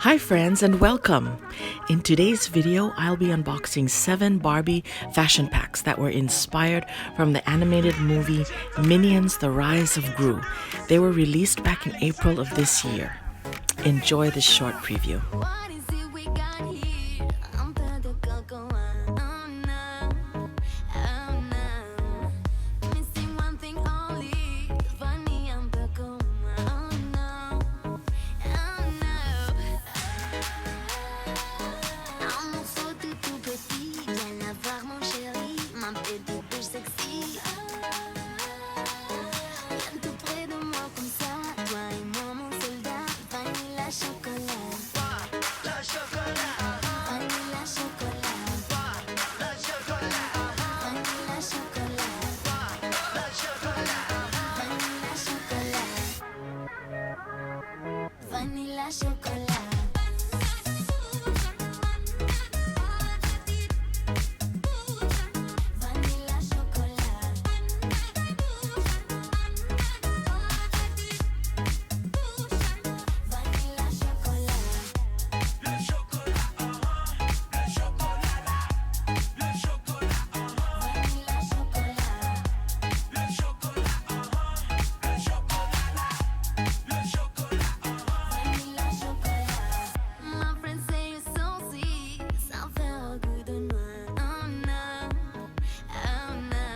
Hi friends and welcome! In today's video, I'll be unboxing 7 Barbie fashion packs that were inspired from the animated movie Minions: The Rise of Gru. They were released back in April of this year. Enjoy this short preview. Vanilla chocolat. Vanilla chocolat. Vanilla chocolat. Le chocolat, le chocolat là. Le chocolat, vanilla chocolat. Le chocolat, le chocolat là. Le chocolat, vanilla chocolat. My friends say you're so sweet, ça fait un goût de noix. Oh no, oh no.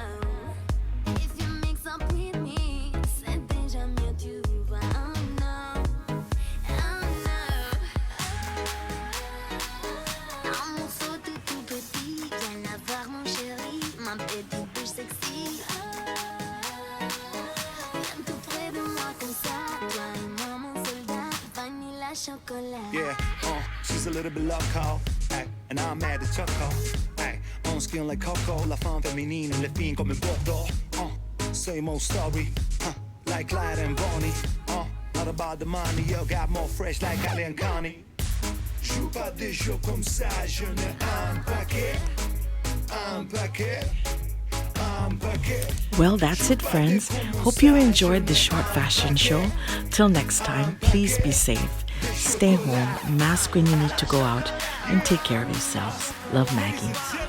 If you mix up with me, c'est déjà mieux, tu vois. Oh no, oh no. Un morceau tout petit, viens la voir mon chéri, ma petite bouche sexy. Viens tout près de moi comme ça, toi et moi mon soldat, vanilla chocolat. Yeah, she's a little bit loco, ay, and I'm mad at Choco, ay, on skin like Coco, la femme féminine, le fin comme Bordeaux, same old story, like Clyde and Bonnie, not about the money, yo, got more fresh like Ali and Connie. Joue pas des jeux comme ça, je n'ai un paquet, un paquet, un paquet. Well, that's it friends. Hope you enjoyed this short fashion show. Till next time, please be safe. Stay home, mask when you need to go out, and take care of yourselves. Love, Maggie.